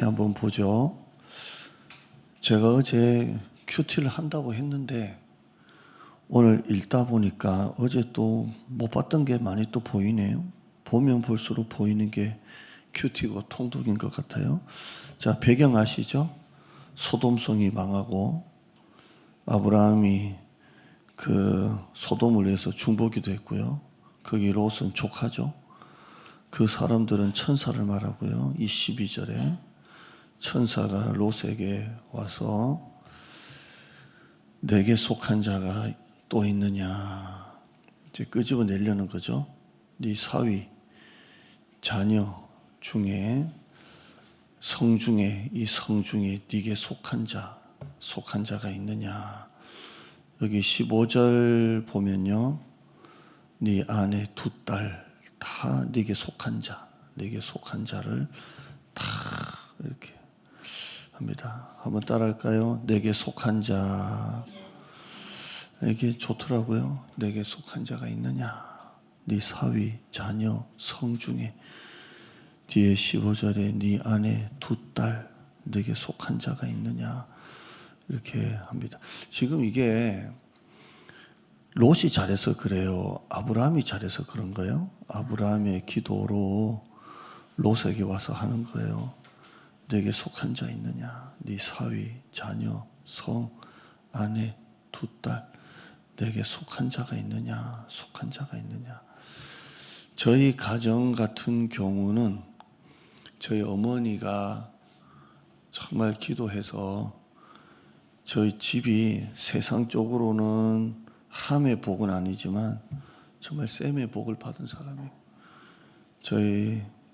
한번 보죠. 제가 어제 큐티를 한다고 했는데 오늘 읽다 보니까 어제 또 못 봤던 게 많이 또 보이네요. 보면 볼수록 보이는 게 큐티고 통독인 것 같아요. 자, 배경 아시죠? 소돔성이 망하고 아브라함이 그 소돔을 위해서 중보기도 했고요. 거기 롯은 조카죠. 그 사람들은 천사를 말하고요. 이 12절에 천사가 롯에게 와서 내게 속한 자가 또 있느냐, 이제 끄집어내려는 거죠. 네 사위 자녀 중에 성중에 이 성중에 네게 속한 자가 있느냐. 여기 15절 보면요, 네 아내 두 딸 다 네게 속한 자를 다 이렇게 합니다. 한번 따라할까요? 내게 속한 자. 이게 좋더라고요. 내게 속한 자가 있느냐. 네 사위, 자녀, 성중에 뒤에 15절에 네 아내 두 딸 내게 속한 자가 있느냐. 이렇게 합니다. 지금 이게 롯이 잘해서 그래요? 아브라함이 잘해서 그런 거예요? 아브라함의 기도로 롯에게 와서 하는 거예요. 내게 속한 자 있느냐? 네 사위, 자녀, 성, 아내, 두 딸 내게 속한 자가 있느냐? 속한 자가 있느냐? 저희 가정 같은 경우는 저희 어머니가 정말 기도해서 저희 집이 세상적으로는 함의 복은 아니지만 정말 쌤의 복을 받은 사람이에요.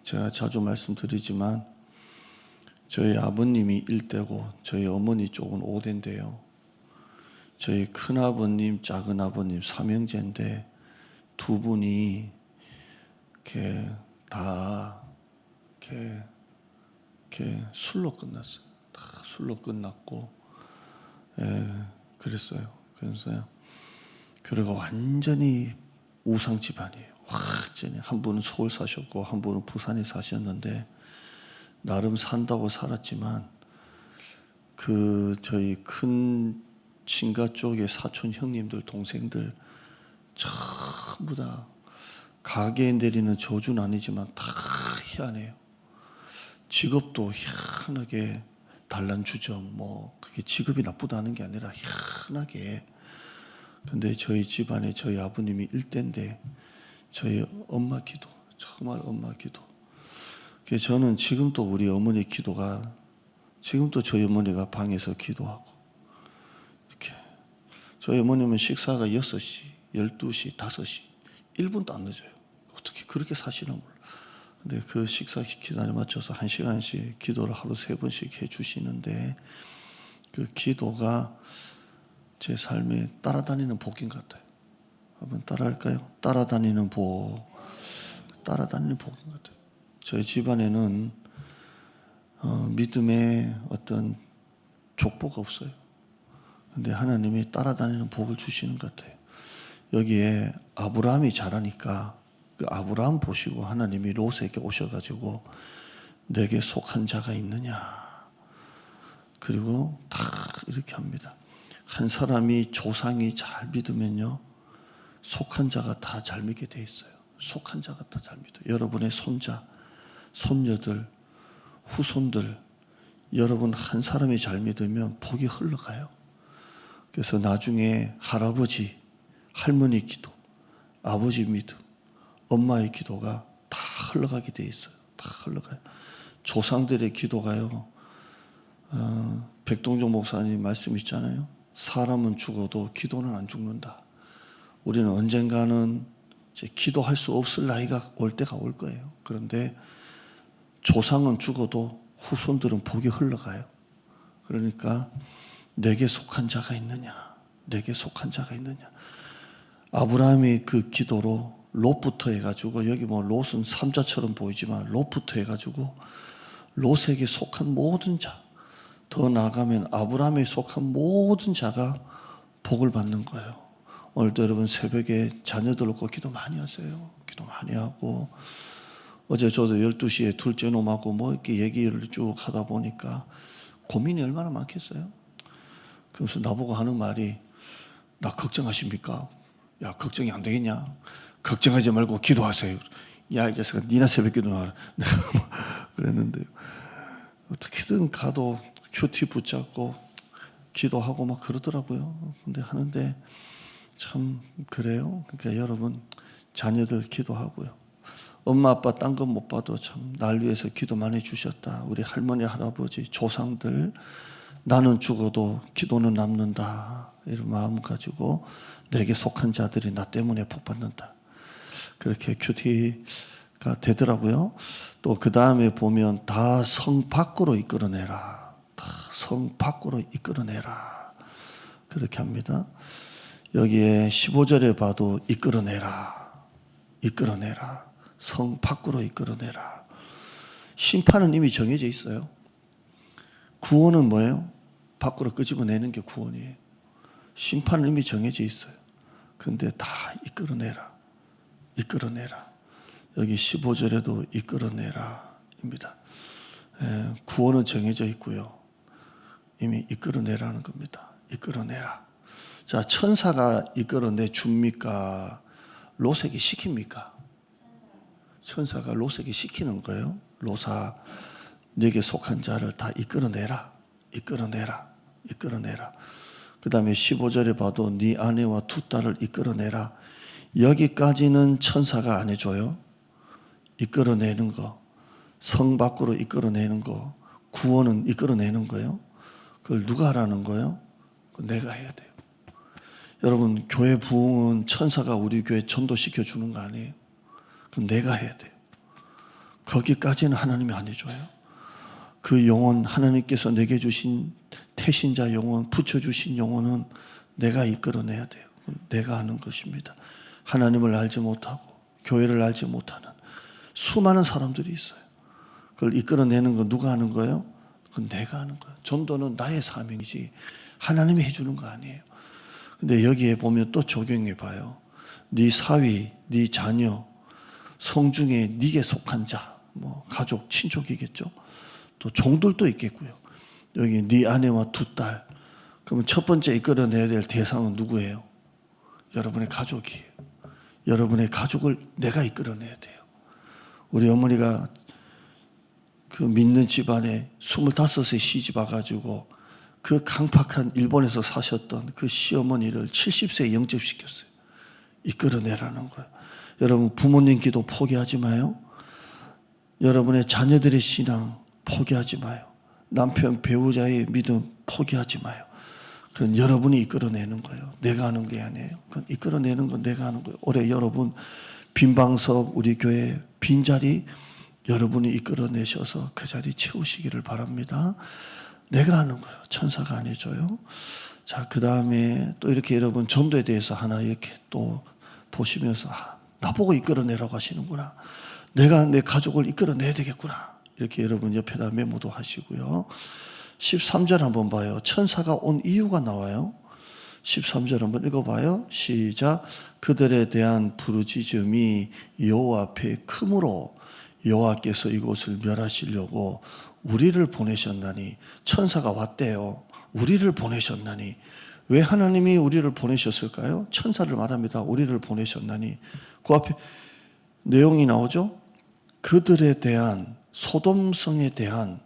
제가 자주 말씀드리지만 저희 아버님이 1대고 저희 어머니 쪽은 5대인데요. 저희 큰아버님, 작은아버님 삼형제인데 두 분이 이렇게 다 이렇게 술로 끝났어요. 다 술로 끝났고, 그랬어요. 그리고 완전히 우상 집안이에요. 완전히 한 분은 서울 사셨고 한 분은 부산에 사셨는데 나름 산다고 살았지만 그 저희 큰 친가 쪽의 사촌 형님들 동생들 전부 다 가게에 내리는 저주는 아니지만 다 희한해요. 직업도 희한하게 단란주점, 뭐 그게 직업이 나쁘다는 게 아니라 희한하게. 근데 저희 집안에 저희 아버님이 1대인데 저희 엄마 기도, 정말 엄마 기도. 그래서 저는 지금도 우리 어머니 기도가, 지금도 저희 어머니가 방에서 기도하고 이렇게. 저희 어머님은 식사가 6시, 12시, 5시 1분도 안 늦어요. 어떻게 그렇게 사시나 몰라. 근데 그 식사 기간에 맞춰서 1시간씩 기도를 하루 3번씩 해주시는데 그 기도가 제 삶에 따라다니는 복인 것 같아요. 한번 따라할까요? 따라다니는 복인 것 같아요. 저희 집안에는 믿음의 어떤 족보가 없어요. 근데 하나님이 따라다니는 복을 주시는 것 같아요. 여기에 아브라함이 잘하니까 그 아브라함 보시고 하나님이 롯에게 오셔가지고 내게 속한 자가 있느냐. 그리고 다 이렇게 합니다. 한 사람이 조상이 잘 믿으면요, 속한 자가 다 잘 믿게 돼 있어요. 속한 자가 다 잘 믿어요. 여러분의 손자, 손녀들, 후손들, 여러분 한 사람이 잘 믿으면 복이 흘러가요. 그래서 나중에 할아버지, 할머니 기도, 아버지 믿음, 엄마의 기도가 다 흘러가게 돼 있어요. 다 흘러가요. 조상들의 기도가요. 백동종 목사님 말씀 있잖아요. 사람은 죽어도 기도는 안 죽는다. 우리는 언젠가는 이제 기도할 수 없을 나이가 올 때가 올 거예요. 그런데 조상은 죽어도 후손들은 복이 흘러가요. 그러니까 내게 속한 자가 있느냐, 내게 속한 자가 있느냐. 아브라함이 그 기도로 롯부터 해가지고, 여기 뭐 롯은 삼자처럼 보이지만 롯부터 해가지고 롯에게 속한 모든 자, 더 나아가면 아브라함에 속한 모든 자가 복을 받는 거예요. 오늘도 여러분 새벽에 자녀들 놓고 기도 많이 하세요. 기도 많이 하고 어제 저도 12시에 둘째 놈하고 뭐 이렇게 얘기를 쭉 하다 보니까 고민이 얼마나 많겠어요. 그래서 나보고 하는 말이, 나 걱정하십니까? 야, 걱정이 안 되겠냐? 걱정하지 말고 기도하세요. 야, 이 자식아, 니나 새벽 기도하라. 그랬는데 어떻게든 가도 큐티 붙잡고 기도하고 막 그러더라고요. 근데 하는데 참 그래요. 그러니까 여러분, 자녀들 기도하고요. 엄마 아빠 딴 건 못 봐도 참 날 위해서 기도 많이 주셨다. 우리 할머니 할아버지 조상들, 나는 죽어도 기도는 남는다, 이런 마음 가지고 내게 속한 자들이 나 때문에 복 받는다, 그렇게 큐티가 되더라고요. 또 그 다음에 보면 다 성 밖으로 이끌어내라, 다 성 밖으로 이끌어내라, 그렇게 합니다. 여기에 15절에 봐도 이끌어내라, 이끌어내라, 성 밖으로 이끌어내라. 심판은 이미 정해져 있어요. 구원은 뭐예요? 밖으로 끄집어내는 게 구원이에요. 심판은 이미 정해져 있어요. 그런데 다 이끌어내라, 이끌어내라. 여기 15절에도 이끌어내라 입니다. 구원은 정해져 있고요. 이미 이끌어내라는 겁니다. 이끌어내라. 자, 천사가 이끌어내 줍니까? 로색이 시킵니까? 천사가 로색이 시키는 거예요. 로사, 네게 속한 자를 다 이끌어내라, 이끌어내라, 이끌어내라. 그 다음에 15절에 봐도 네 아내와 두 딸을 이끌어내라. 여기까지는 천사가 안 해줘요. 이끌어내는 거, 성 밖으로 이끌어내는 거, 구원은 이끌어내는 거예요. 그걸 누가 하라는 거예요? 내가 해야 돼요. 여러분, 교회 부흥은 천사가 우리 교회 전도시켜 주는 거 아니에요. 그럼 내가 해야 돼요. 거기까지는 하나님이 안 해줘요. 그 영혼, 하나님께서 내게 주신 태신자 영혼, 붙여주신 영혼은 내가 이끌어내야 돼요. 내가 하는 것입니다. 하나님을 알지 못하고 교회를 알지 못하는 수많은 사람들이 있어요. 그걸 이끌어내는 건 누가 하는 거예요? 그건 내가 하는 거예요. 전도는 나의 사명이지 하나님이 해주는 거 아니에요. 근데 여기에 보면 또 적용해 봐요. 네 사위, 네 자녀, 성중에 네게 속한 자, 뭐 가족, 친족이겠죠. 또 종들도 있겠고요. 여기 네 아내와 두 딸. 그러면 첫 번째 이끌어내야 될 대상은 누구예요? 여러분의 가족이에요. 여러분의 가족을 내가 이끌어내야 돼요. 우리 어머니가 그 믿는 집안에 25세 시집 와가지고 그 강팍한 일본에서 사셨던 그 시어머니를 70세에 영접시켰어요. 이끌어내라는 거예요. 여러분, 부모님 기도 포기하지 마요. 여러분의 자녀들의 신앙 포기하지 마요. 남편, 배우자의 믿음 포기하지 마요. 그건 여러분이 이끌어내는 거예요. 내가 하는 게 아니에요. 그건 이끌어내는 건 내가 하는 거예요. 올해 여러분 빈 방석, 우리 교회 빈자리 여러분이 이끌어내셔서 그 자리 채우시기를 바랍니다. 내가 하는 거예요. 천사가 안 해줘요. 자, 그 다음에 또 이렇게 여러분 전도에 대해서 하나 이렇게 또 보시면서 나보고 이끌어내라고 하시는구나. 내가 내 가족을 이끌어내야 되겠구나. 이렇게 여러분 옆에다 메모도 하시고요. 13절 한번 봐요. 천사가 온 이유가 나와요. 13절 한번 읽어봐요. 시작. 그들에 대한 부르짖음이 여호와 앞에 크므로 여호와께서 이곳을 멸하시려고 우리를 보내셨나니. 천사가 왔대요. 우리를 보내셨나니. 왜 하나님이 우리를 보내셨을까요? 천사를 말합니다. 우리를 보내셨나니. 그 앞에 내용이 나오죠. 그들에 대한, 소돔성에 대한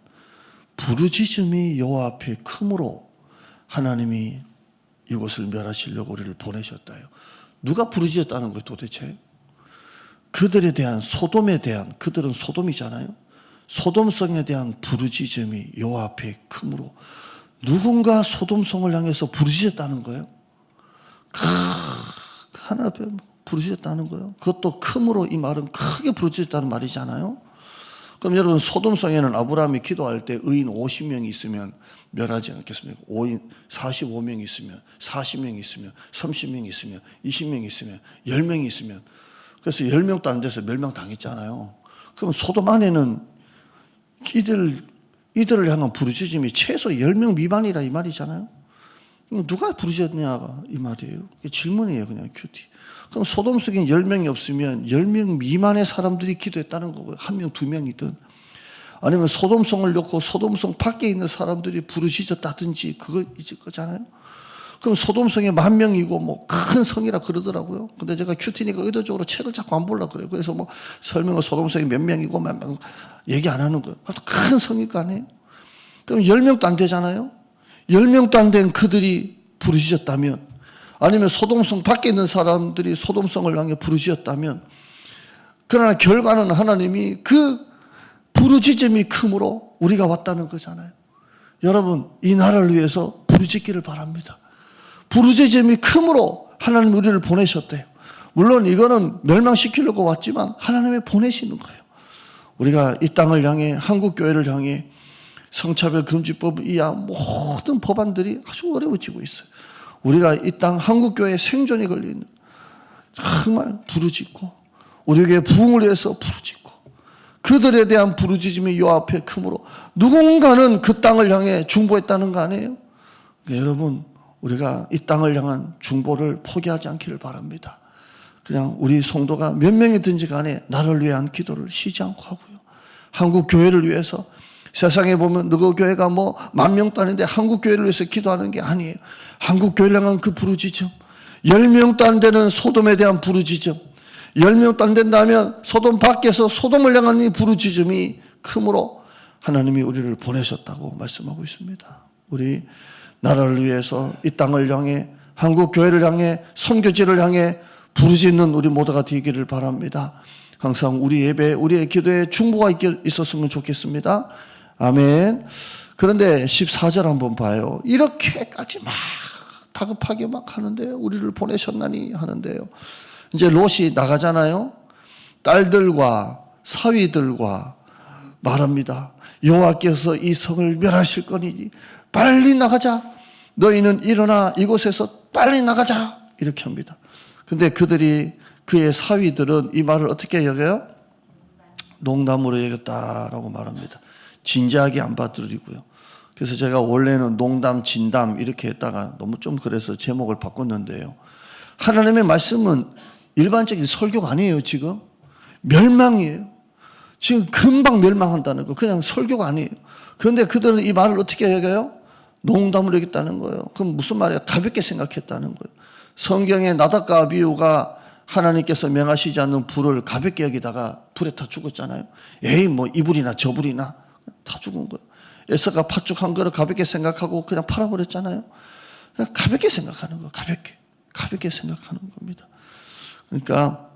부르짖음이 여호와 앞에 크므로 하나님이 이곳을 멸하시려고 우리를 보내셨다요. 누가 부르짖었다는 거예요 도대체? 그들에 대한, 소돔에 대한, 그들은 소돔이잖아요. 소돔성에 대한 부르짖음이 여호와 앞에 크므로, 누군가 소돔성을 향해서 부르짖었다는 거예요. 하나 앞에 부르짖었다는 거예요. 그것도 크므로, 이 말은 크게 부르짖었다는 말이잖아요. 그럼 여러분, 소돔성에는 아브라함이 기도할 때 의인 50명이 있으면 멸하지 않겠습니까? 45명이 있으면, 40명이 있으면, 30명이 있으면, 20명이 있으면, 10명이 있으면, 그래서 10명도 안 돼서 멸망당했잖아요. 그럼 소돔 안에는 이들을 향한 부르짖음이 최소 10명 미만이라 이 말이잖아요. 누가 부르셨냐가 이 말이에요. 질문이에요. 그냥 큐티. 그럼 소돔 속에 10명이 없으면 10명 미만의 사람들이 기도했다는 거고요. 1명, 2명이든. 아니면 소돔성을 놓고 소돔성 밖에 있는 사람들이 부르짖었다든지 그거 있을 거잖아요. 그럼 소돔성에 10,000명이고 뭐 큰 성이라 그러더라고요. 근데 제가 큐티니까 의도적으로 책을 자꾸 안 보려고 그래요. 그래서 뭐 설명을 소돔성이 몇 명이고 몇 명 얘기 안 하는 거예요. 큰 성일 거 아니에요. 그럼 10명도 안 되잖아요. 10명도 안 된 그들이 부르짖었다면, 아니면 소돔성 밖에 있는 사람들이 소돔성을 향해 부르짖었다면, 그러나 결과는 하나님이 그 부르짖음이 크므로 우리가 왔다는 거잖아요. 여러분, 이 나라를 위해서 부르짖기를 바랍니다. 부르짖음이 크므로 하나님 우리를 보내셨대요. 물론 이거는 멸망시키려고 왔지만 하나님이 보내시는 거예요. 우리가 이 땅을 향해, 한국교회를 향해 성차별 금지법 이하 모든 법안들이 아주 어려워지고 있어요. 우리가 이 땅 한국교회의 생존이 걸리는, 정말 부르짖고 우리에게 부흥을 위해서 부르짖고 그들에 대한 부르짖음이 요 앞에 크므로 누군가는 그 땅을 향해 중보했다는 거 아니에요? 여러분, 우리가 이 땅을 향한 중보를 포기하지 않기를 바랍니다. 그냥 우리 성도가 몇 명이든지 간에 나를 위한 기도를 쉬지 않고 하고요. 한국 교회를 위해서, 세상에 보면 누구 교회가 뭐 10,000명도 아닌데 한국 교회를 위해서 기도하는 게 아니에요. 한국 교회를 향한 그 부르짖음, 10명도 안 되는 소돔에 대한 부르짖음, 10명도 안 된다면 소돔 밖에서 소돔을 향한 이 부르짖음이 크므로 하나님이 우리를 보내셨다고 말씀하고 있습니다. 우리 나라를 위해서 이 땅을 향해, 한국 교회를 향해, 선교지를 향해 부르짖는 우리 모두가 되기를 바랍니다. 항상 우리 예배, 우리의 기도에 중보가 있었으면 좋겠습니다. 아멘. 그런데 14절 한번 봐요. 이렇게까지 막 다급하게 막 하는데요. 우리를 보내셨나니 하는데요. 이제 롯이 나가잖아요. 딸들과 사위들과 말합니다. 여호와께서 이 성을 멸하실 거니 빨리 나가자. 너희는 일어나 이곳에서 빨리 나가자. 이렇게 합니다. 근데 그들이, 그의 사위들은 이 말을 어떻게 여겨요? 농담으로 여겼다라고 말합니다. 진지하게 안 받아들이고요. 그래서 제가 원래는 농담, 진담 이렇게 했다가 너무 좀 그래서 제목을 바꿨는데요. 하나님의 말씀은 일반적인 설교가 아니에요. 지금 멸망이에요. 지금 금방 멸망한다는 거, 그냥 설교가 아니에요. 그런데 그들은 이 말을 어떻게 여겨요? 농담으로 여겼다는 거예요. 그럼 무슨 말이에요? 가볍게 생각했다는 거예요. 성경에 나답과 아비후가 하나님께서 명하시지 않는 불을 가볍게 여기다가 불에 다 죽었잖아요. 에이 뭐 이불이나 저불이나 다 죽은 거예요. 에서가 팥죽 거를 가볍게 생각하고 그냥 팔아버렸잖아요. 그냥 가볍게 생각하는 거예요. 가볍게 생각하는 겁니다. 그러니까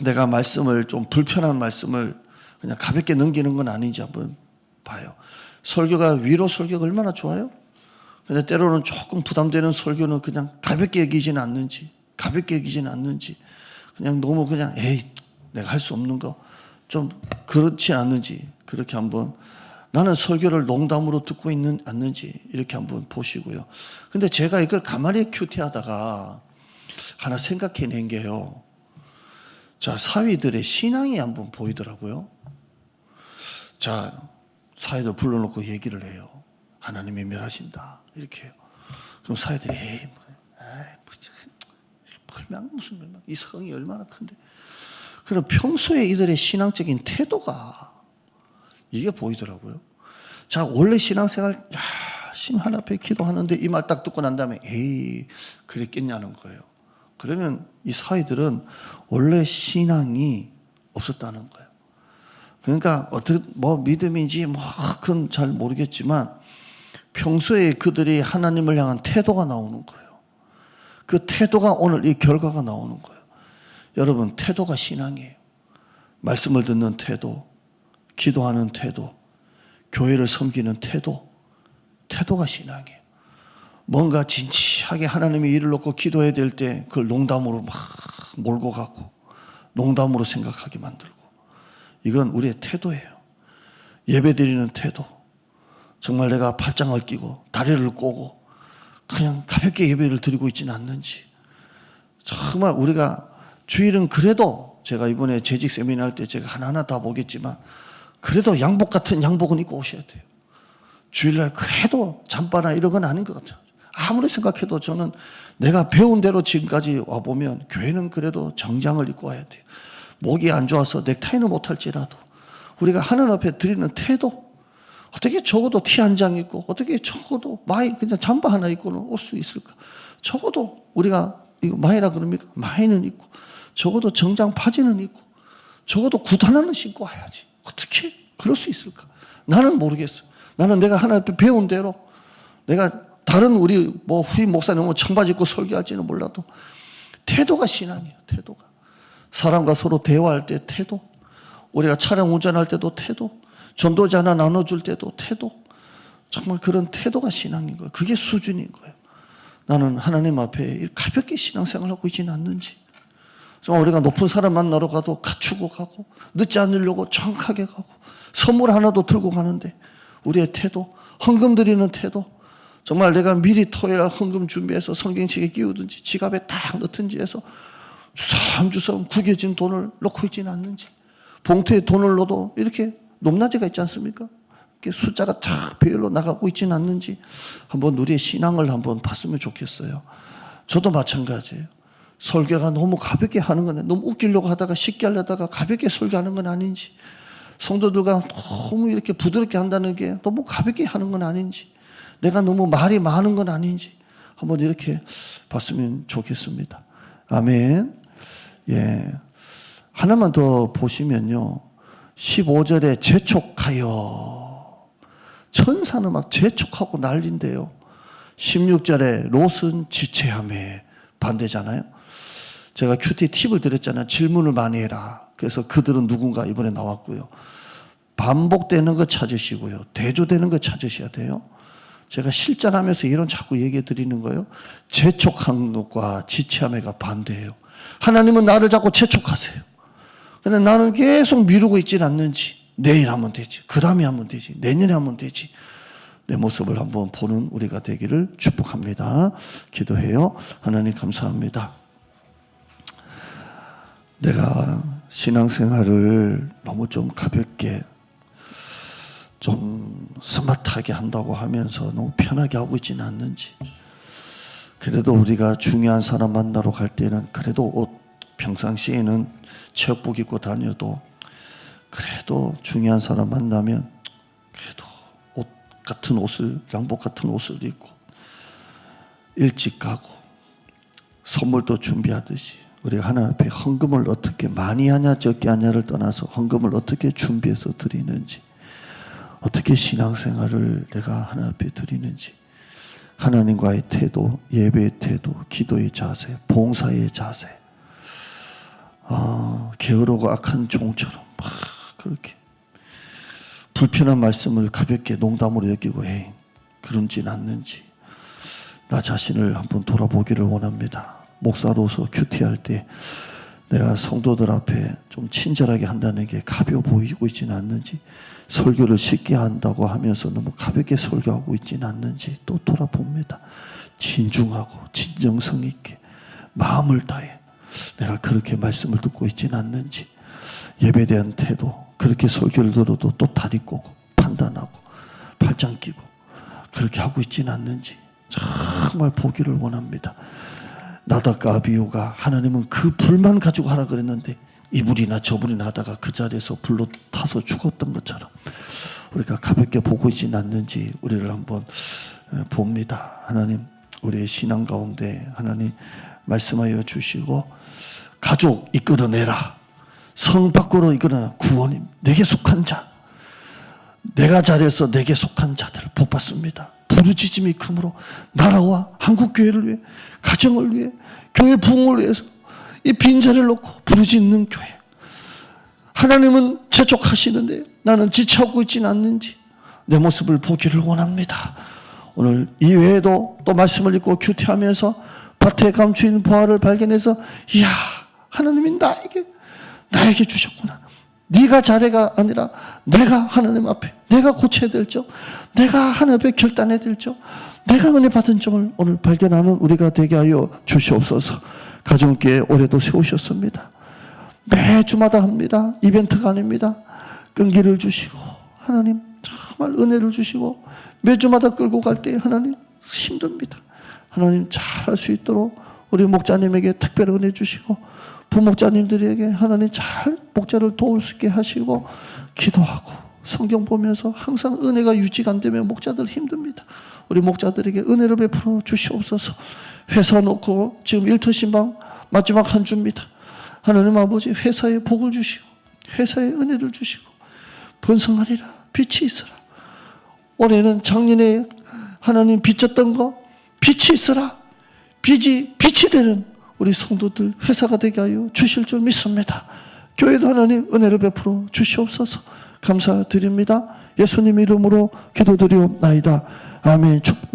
내가 말씀을 좀 불편한 말씀을 그냥 가볍게 넘기는 건 아닌지 한번 봐요. 설교가 위로 설교가 얼마나 좋아요? 근데 때로는 조금 부담되는 설교는 그냥 가볍게 여기지는 않는지, 그냥 너무 그냥 에이 내가 할 수 없는 거 좀 그렇지 않는지, 그렇게 한번 나는 설교를 농담으로 듣고 있는 않는지 이렇게 한번 보시고요. 근데 제가 이걸 가만히 큐티하다가 하나 생각해낸 게요. 자, 사위들의 신앙이 한번 보이더라고요. 자, 사위들 불러놓고 얘기를 해요. 하나님이 멸하신다 이렇게 해요. 그럼 사위들이 에이 멸망 무슨 멸망, 이 성이 얼마나 큰데. 그럼 평소에 이들의 신앙적인 태도가 이게 보이더라고요. 자, 원래 신앙생활 신 하나 앞에 기도하는데 이 말 딱 듣고 난 다음에 에이 그랬겠냐는 거예요. 그러면 이 사위들은 원래 신앙이 없었다는 거예요. 그러니까 어떻게 뭐 믿음인지 뭐 그건 잘 모르겠지만 평소에 그들이 하나님을 향한 태도가 나오는 거예요. 그 태도가 오늘 이 결과가 나오는 거예요. 여러분, 태도가 신앙이에요. 말씀을 듣는 태도, 기도하는 태도, 교회를 섬기는 태도가 신앙이에요. 뭔가 진지하게 하나님의 일을 놓고 기도해야 될 때 그걸 농담으로 막 몰고 가고 농담으로 생각하게 만들고, 이건 우리의 태도예요. 예배드리는 태도, 정말 내가 팔짱을 끼고 다리를 꼬고 그냥 가볍게 예배를 드리고 있지는 않는지. 정말 우리가 주일은 그래도, 제가 이번에 재직 세미나 할 때 제가 하나하나 다 보겠지만 그래도 양복 같은 양복은 입고 오셔야 돼요. 주일날 그래도 잠바나 이런 건 아닌 것 같아요. 아무리 생각해도 저는 내가 배운 대로 지금까지 와보면 교회는 그래도 정장을 입고 와야 돼요. 목이 안 좋아서 넥타이는 못할지라도 우리가 하나님 앞에 드리는 태도, 어떻게 적어도 티 한 장 입고 어떻게 적어도 마이 그냥 잠바 하나 입고는 올 수 있을까? 적어도 우리가 이거 마이라 그럽니까? 마이는 입고 적어도 정장 바지는 입고 적어도 굿 하나는 신고 와야지. 어떻게 그럴 수 있을까? 나는 모르겠어. 나는 내가 하나님 앞에 배운 대로 내가 다른 우리 뭐 후임 목사님은 청바지 입고 설교할지는 몰라도 태도가 신앙이에요. 태도가. 사람과 서로 대화할 때 태도, 우리가 차량 운전할 때도 태도, 전도자 하나 나눠줄 때도 태도, 정말 그런 태도가 신앙인 거예요. 그게 수준인 거예요. 나는 하나님 앞에 가볍게 신앙생활하고 있지는 않는지, 정말 우리가 높은 사람 만나러 가도 갖추고 가고 늦지 않으려고 정확하게 가고 선물 하나도 들고 가는데 우리의 태도, 헌금 드리는 태도, 정말 내가 미리 토요일 헌금 준비해서 성경책에 끼우든지 지갑에 딱 넣든지 해서 주섬주섬 구겨진 돈을 넣고 있지는 않는지, 봉투에 돈을 넣어도 이렇게 높낮이가 있지 않습니까? 이렇게 숫자가 쫙 배열로 나가고 있지는 않는지 한번 우리의 신앙을 한번 봤으면 좋겠어요. 저도 마찬가지예요. 설교가 너무 가볍게 하는 건데, 너무 웃기려고 하다가 쉽게 하려다가 가볍게 설교하는 건 아닌지, 성도들과 너무 이렇게 부드럽게 한다는 게 너무 가볍게 하는 건 아닌지, 내가 너무 말이 많은 건 아닌지 한번 이렇게 봤으면 좋겠습니다. 아멘. 예. 하나만 더 보시면요. 15절에 재촉하여. 천사는 막 재촉하고 난린데요. 16절에 롯은 지체하며. 반대잖아요. 제가 큐티 팁을 드렸잖아요. 질문을 많이 해라. 그래서 그들은 누군가 이번에 나왔고요. 반복되는 거 찾으시고요. 대조되는 거 찾으셔야 돼요. 제가 실전하면서 이런 자꾸 얘기해 드리는 거예요. 재촉한 것과 지체함에가 반대예요. 하나님은 나를 자꾸 재촉하세요. 근데 나는 계속 미루고 있지는 않는지, 내일 하면 되지, 그 다음에 하면 되지, 내년에 하면 되지, 내 모습을 한번 보는 우리가 되기를 축복합니다. 기도해요. 하나님 감사합니다. 내가 신앙생활을 너무 좀 가볍게 좀 스마트하게 한다고 하면서 너무 편하게 하고 있지는 않는지, 그래도 우리가 중요한 사람 만나러 갈 때는 그래도 옷, 평상시에는 체육복 입고 다녀도 그래도 중요한 사람 만나면 그래도 옷 같은 옷을, 양복 같은 옷을 입고 일찍 가고 선물도 준비하듯이 우리가 하나님 앞에 헌금을 어떻게 많이 하냐 적게 하냐를 떠나서 헌금을 어떻게 준비해서 드리는지, 어떻게 신앙생활을 내가 하나님 앞에 드리는지, 하나님과의 태도, 예배의 태도, 기도의 자세, 봉사의 자세, 게으르고 악한 종처럼 막 그렇게 불편한 말씀을 가볍게 농담으로 여기고 그런지는 않는지 나 자신을 한번 돌아보기를 원합니다. 목사로서 큐티할 때 내가 성도들 앞에 좀 친절하게 한다는 게 가벼워 보이고 있지는 않는지, 설교를 쉽게 한다고 하면서 너무 가볍게 설교하고 있지는 않는지 또 돌아봅니다. 진중하고 진정성 있게 마음을 다해 내가 그렇게 말씀을 듣고 있지는 않는지, 예배에 대한 태도, 그렇게 설교를 들어도 또 다리 꼬고 판단하고 팔짱 끼고 그렇게 하고 있지는 않는지 정말 보기를 원합니다. 나답과 아비후가 하나님은 그 불만 가지고 하라 그랬는데 이불이나 저불이나 하다가 그 자리에서 불로 타서 죽었던 것처럼 우리가 가볍게 보고 있지는 않는지 우리를 한번 봅니다. 하나님, 우리의 신앙 가운데 하나님 말씀하여 주시고, 가족 이끌어내라, 성 밖으로 이끌어내라, 구원임, 내게 속한 자, 내가 잘해서 내게 속한 자들을 복받습니다. 부르짖음이 크므로 나라와 한국교회를 위해, 가정을 위해, 교회 부흥을 위해서 이 빈자리를 놓고 부르짖는 교회. 하나님은 재촉하시는데 나는 지체하고 있지는 않는지 내 모습을 보기를 원합니다. 오늘 이외에도 또 말씀을 읽고 큐티하면서 밭에 감추인 보화를 발견해서, 이야, 하나님이 나에게 주셨구나. 네가 자네가 아니라 내가 하나님 앞에 내가 고쳐야 될 점, 내가 하나님 앞에 결단해야 될 점, 내가 은혜 받은 점을 오늘 발견하는 우리가 되게 하여 주시옵소서. 가정교회 올해도 세우셨습니다. 매주마다 합니다. 이벤트가 아닙니다. 끈기를 주시고 하나님 정말 은혜를 주시고 매주마다 끌고 갈 때 하나님 힘듭니다. 하나님 잘할 수 있도록 우리 목자님에게 특별히 은혜 주시고 부목자님들에게 하나님 잘 목자를 도울 수 있게 하시고 기도하고 성경 보면서 항상 은혜가 유지가 안 되면 목자들 힘듭니다. 우리 목자들에게 은혜를 베풀어 주시옵소서. 회사 놓고 지금 일터신방 마지막 한 주입니다. 하나님 아버지 회사에 복을 주시고 회사에 은혜를 주시고 번성하리라 빛이 있으라. 올해는 작년에 하나님 빚졌던 거 빛이 있으라. 빛이 되는 우리 성도들 회사가 되게 하여 주실 줄 믿습니다. 교회도 하나님 은혜를 베풀어 주시옵소서. 감사드립니다. 예수님 이름으로 기도드리옵나이다. 아멘. 축복.